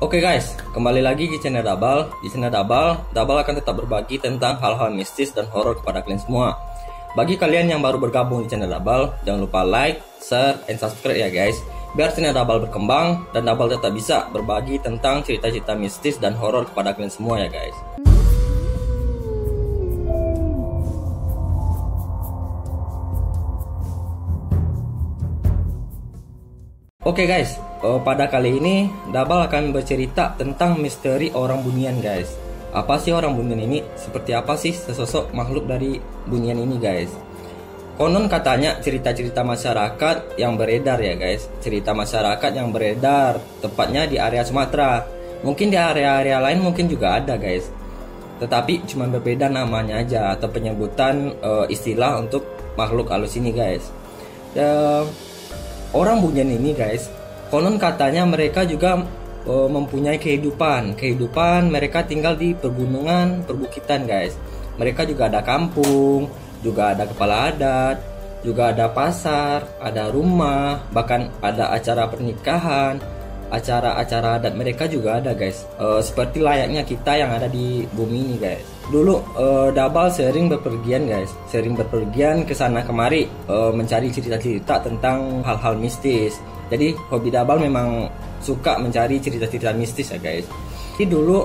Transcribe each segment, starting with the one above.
Oke guys, kembali lagi di channel Dabal. Di channel Dabal akan tetap berbagi tentang hal-hal mistis dan horor kepada kalian semua. Bagi kalian yang baru bergabung di channel Dabal, jangan lupa like, share, and subscribe ya guys. Biar channel Dabal berkembang dan Dabal tetap bisa berbagi tentang cerita-cerita mistis dan horor kepada kalian semua ya guys. Oke guys, pada kali ini Dabal akan bercerita tentang misteri orang Bunian guys. Apa sih orang Bunian ini? Seperti apa sih sesosok makhluk dari Bunian ini guys? Konon katanya cerita-cerita masyarakat yang beredar ya guys. Cerita masyarakat yang beredar tepatnya di area Sumatera. Mungkin di area-area lain mungkin juga ada guys. Tetapi cuma berbeda namanya aja atau penyebutan istilah untuk makhluk halus ini guys. Orang Bunian ini guys, konon katanya mereka juga mempunyai kehidupan mereka tinggal di pegunungan, perbukitan guys. Mereka juga ada kampung, juga ada kepala adat, juga ada pasar, ada rumah, bahkan ada acara pernikahan, acara-acara adat mereka juga ada guys. Seperti layaknya kita yang ada di bumi ini guys. Dulu Dabal sering bepergian guys, sering bepergian ke sana kemari mencari cerita-cerita tentang hal-hal mistis. Jadi hobi Dabal memang suka mencari cerita-cerita mistis ya guys. Jadi dulu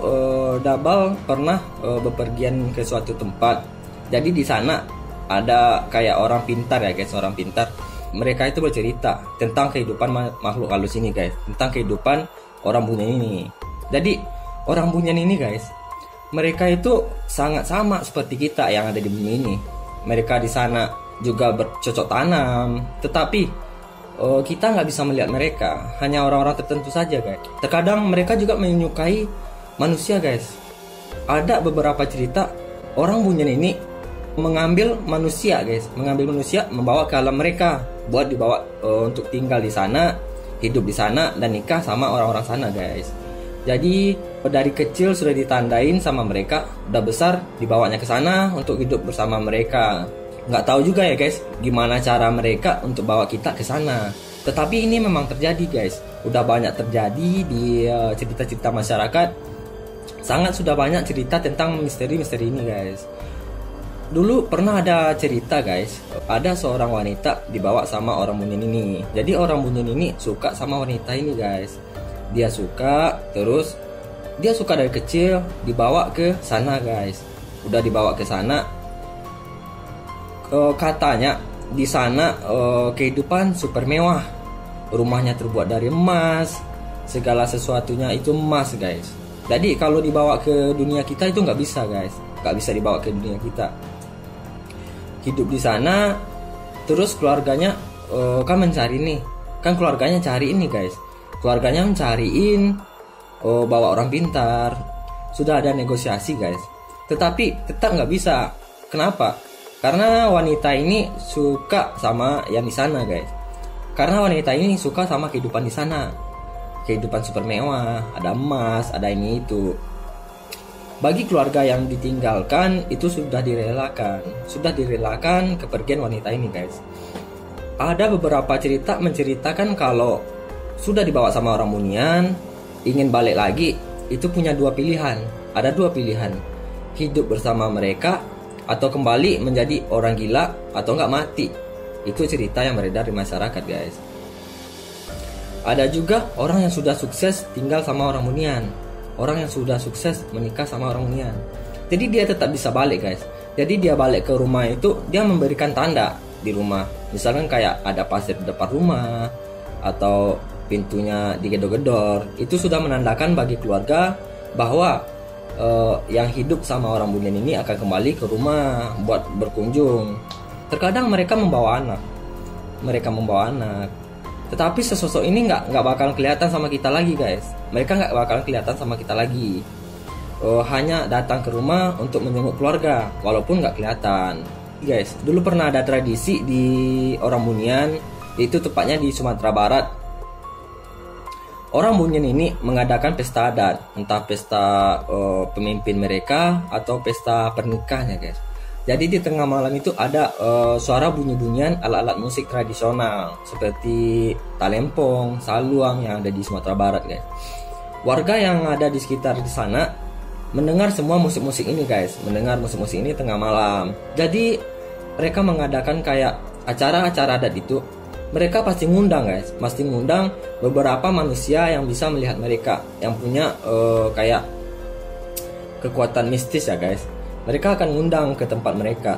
Dabal pernah bepergian ke suatu tempat. Jadi di sana ada kayak orang pintar ya guys, orang pintar. Mereka itu bercerita tentang kehidupan makhluk halus ini guys, tentang kehidupan orang Bunian ini. Jadi orang Bunian ini guys, mereka itu sangat sama seperti kita yang ada di bumi ini. Mereka di sana juga bercocok tanam, tetapi kita nggak bisa melihat mereka. Hanya orang-orang tertentu saja guys. Terkadang mereka juga menyukai manusia guys. Ada beberapa cerita orang Bunian ini mengambil manusia guys, mengambil manusia, membawa ke alam mereka, buat dibawa untuk tinggal di sana, hidup di sana, dan nikah sama orang-orang sana guys. Jadi dari kecil sudah ditandain sama mereka, udah besar dibawanya ke sana untuk hidup bersama mereka. Nggak tahu juga ya guys, gimana cara mereka untuk bawa kita ke sana. Tetapi ini memang terjadi guys, udah banyak terjadi di cerita-cerita masyarakat. Sangat sudah banyak cerita tentang misteri-misteri ini guys. Dulu pernah ada cerita guys, ada seorang wanita dibawa sama orang Bunian ini. Jadi orang Bunian ini suka sama wanita ini guys. Dia suka, terus dia suka dari kecil, dibawa ke sana guys. Udah dibawa ke sana, katanya di sana kehidupan super mewah. Rumahnya terbuat dari emas, segala sesuatunya itu emas guys. Jadi kalau dibawa ke dunia kita itu nggak bisa guys, nggak bisa dibawa ke dunia kita. Hidup di sana, terus keluarganya kan mencari nih, kan keluarganya cari ini guys, keluarganya mencariin bawa orang pintar. Sudah ada negosiasi guys, tetapi tetap nggak bisa. Kenapa? Karena wanita ini suka sama yang di sana guys. Karena wanita ini suka sama kehidupan di sana, kehidupan super mewah, ada emas, ada ini itu. Bagi keluarga yang ditinggalkan itu sudah direlakan kepergian wanita ini guys. Ada beberapa cerita menceritakan kalau sudah dibawa sama orang Bunian, ingin balik lagi, itu punya dua pilihan. Ada dua pilihan, hidup bersama mereka atau kembali menjadi orang gila atau nggak mati. Itu cerita yang beredar di masyarakat guys. Ada juga orang yang sudah sukses tinggal sama orang Bunian, orang yang sudah sukses menikah sama orang Bunian. Jadi dia tetap bisa balik guys. Jadi dia balik ke rumah itu, dia memberikan tanda di rumah. Misalkan kayak ada pasir di depan rumah, atau pintunya digedor-gedor. Itu sudah menandakan bagi keluarga bahwa yang hidup sama orang Bunian ini akan kembali ke rumah buat berkunjung. Terkadang mereka membawa anak. Tetapi sesosok ini nggak bakal kelihatan sama kita lagi guys. Mereka nggak bakal kelihatan sama kita lagi. Hanya datang ke rumah untuk menjenguk keluarga, walaupun nggak kelihatan. Guys, dulu pernah ada tradisi di orang Bunian, itu tepatnya di Sumatera Barat. Orang Bunian ini mengadakan pesta adat, entah pesta pemimpin mereka atau pesta pernikahannya guys. Jadi di tengah malam itu ada suara bunyi-bunyian alat-alat musik tradisional seperti talempong, saluang yang ada di Sumatera Barat guys. Warga yang ada di sekitar di sana mendengar semua musik-musik ini guys, mendengar musik-musik ini tengah malam. Jadi mereka mengadakan kayak acara-acara adat itu. Mereka pasti ngundang guys, pasti ngundang beberapa manusia yang bisa melihat mereka, yang punya kayak kekuatan mistis ya guys. Mereka akan ngundang ke tempat mereka.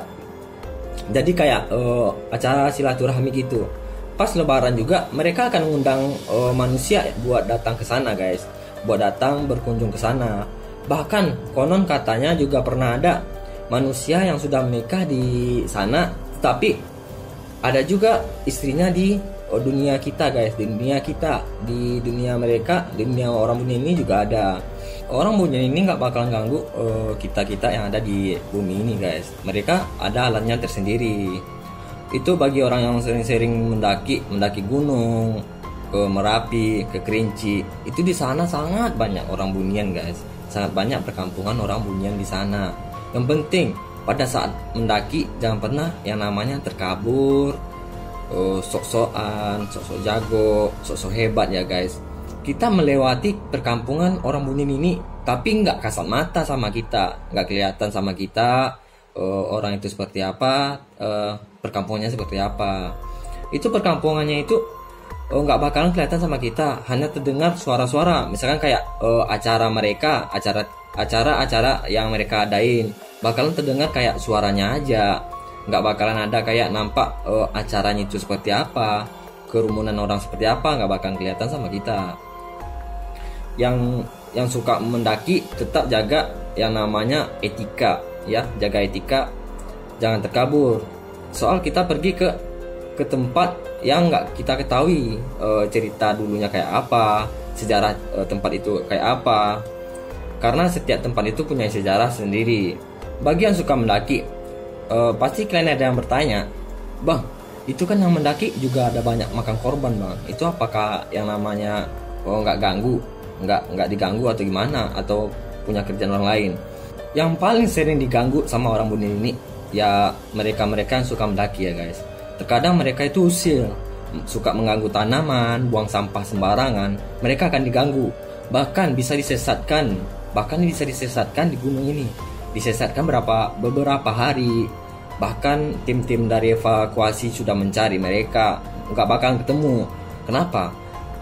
Jadi kayak acara silaturahmi gitu. Pas lebaran juga mereka akan ngundang manusia buat datang ke sana guys, buat datang berkunjung ke sana. Bahkan konon katanya juga pernah ada manusia yang sudah menikah di sana, tapi ada juga istrinya di dunia kita guys, di dunia kita, di dunia mereka, di dunia orang Bunian ini juga ada. Orang Bunian ini nggak bakalan ganggu kita yang ada di bumi ini guys. Mereka ada alatnya tersendiri. Itu bagi orang yang sering-sering mendaki gunung, ke Merapi, ke Kerinci. Itu di sana sangat banyak orang Bunian guys. Sangat banyak perkampungan orang Bunian di sana. Yang penting pada saat mendaki jangan pernah yang namanya terkabur, sok-sokan, sok-sok jago, sok-sok hebat ya guys. Kita melewati perkampungan orang Bunian ini, tapi nggak kasat mata sama kita, nggak kelihatan sama kita orang itu seperti apa, perkampungannya seperti apa. Itu perkampungannya itu nggak bakalan kelihatan sama kita, hanya terdengar suara-suara. Misalkan kayak acara mereka, acara yang mereka adain, bakalan terdengar kayak suaranya aja, nggak bakalan ada kayak nampak acaranya itu seperti apa, kerumunan orang seperti apa, nggak bakalan kelihatan sama kita. Yang suka mendaki tetap jaga yang namanya etika ya, jaga etika, jangan terkabur. Soal kita pergi ke tempat yang nggak kita ketahui cerita dulunya kayak apa, sejarah tempat itu kayak apa, karena setiap tempat itu punya sejarah sendiri. Bagi yang suka mendaki, pasti kalian ada yang bertanya, bang, itu kan yang mendaki juga ada banyak makan korban bang, itu apakah yang namanya nggak ganggu, nggak diganggu atau gimana, atau punya kerjaan orang lain? Yang paling sering diganggu sama orang Bunian ini ya mereka yang suka mendaki ya guys. Terkadang mereka itu usil, suka mengganggu tanaman, buang sampah sembarangan. Mereka akan diganggu, bahkan bisa disesatkan di gunung ini, disesatkan beberapa hari. Bahkan tim-tim dari evakuasi sudah mencari mereka, nggak bakal ketemu. Kenapa?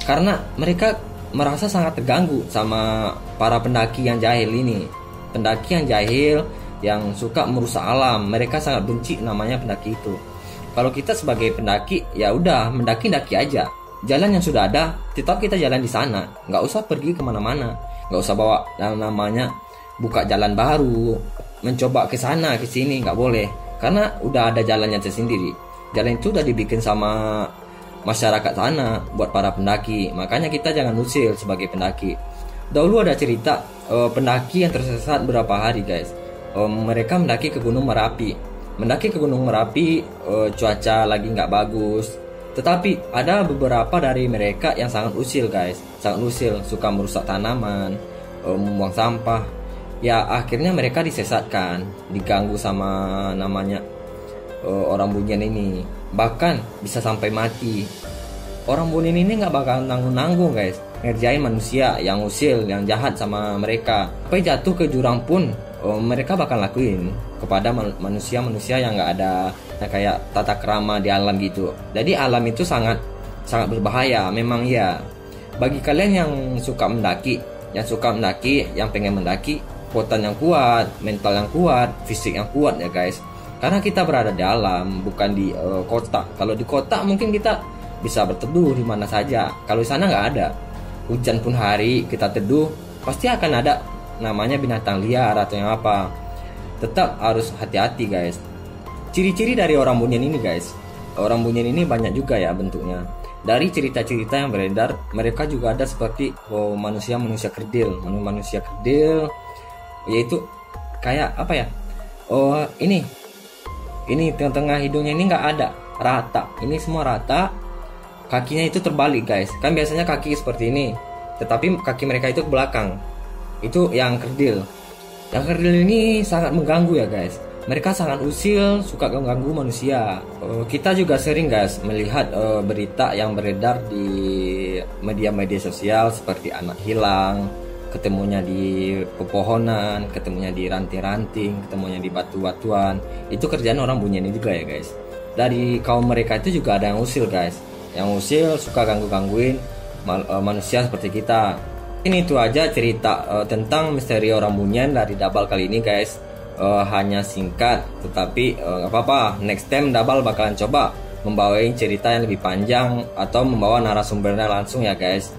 Karena mereka merasa sangat terganggu sama para pendaki yang jahil ini. Pendaki yang jahil, yang suka merusak alam, mereka sangat benci namanya pendaki itu. Kalau kita sebagai pendaki, ya udah mendaki-daki aja. Jalan yang sudah ada, tetap kita jalan di sana. Nggak usah pergi kemana-mana, nggak usah bawa yang namanya buka jalan baru, mencoba ke sana ke sini, nggak boleh. Karena udah ada jalannya tersendiri. Jalan itu udah dibikin sama masyarakat sana buat para pendaki. Makanya kita jangan usil sebagai pendaki. Dahulu ada cerita pendaki yang tersesat berapa hari guys. Mereka mendaki ke Gunung Merapi. Cuaca lagi nggak bagus. Tetapi ada beberapa dari mereka yang sangat usil guys, sangat usil, suka merusak tanaman, membuang sampah. Ya akhirnya mereka disesatkan, diganggu sama namanya orang Bunian ini. Bahkan bisa sampai mati. Orang Bunian ini nggak bakal nanggung guys, ngerjain manusia yang usil, yang jahat sama mereka. Sampai jatuh ke jurang pun mereka bakal lakuin kepada manusia-manusia yang nggak ada kayak tata krama di alam gitu. Jadi alam itu sangat berbahaya memang ya. Bagi kalian yang suka mendaki, yang pengen mendaki, kekuatan yang kuat, mental yang kuat, fisik yang kuat ya guys. Karena kita berada di alam, bukan di kota. Kalau di kota mungkin kita bisa berteduh di mana saja. Kalau di sana nggak ada. Hujan pun hari kita teduh, pasti akan ada namanya binatang liar atau yang apa. Tetap harus hati-hati guys. Ciri-ciri dari orang Bunian ini guys, orang Bunian ini banyak juga ya bentuknya. Dari cerita-cerita yang beredar, mereka juga ada seperti manusia kerdil, yaitu kayak apa ya? Ini tengah-tengah hidungnya ini nggak ada, rata. Ini semua rata. Kakinya itu terbalik guys. Kan biasanya kaki seperti ini, tetapi kaki mereka itu ke belakang. Itu yang kerdil. Yang kerdil ini sangat mengganggu ya guys. Mereka sangat usil, suka mengganggu manusia. Kita juga sering guys melihat berita yang beredar di media-media sosial seperti anak hilang, ketemunya di pepohonan, ketemunya di ranting-ranting, ketemunya di batu-batuan. Itu kerjaan orang Bunyen juga ya guys. Dari kaum mereka itu juga ada yang usil guys. Yang usil suka ganggu-gangguin manusia seperti kita. Ini itu aja cerita tentang misteri orang Bunyen dari Dabal kali ini guys. Hanya singkat, tetapi nggak apa-apa. Next time Dabal bakalan coba membawain cerita yang lebih panjang atau membawa narasumbernya langsung ya guys.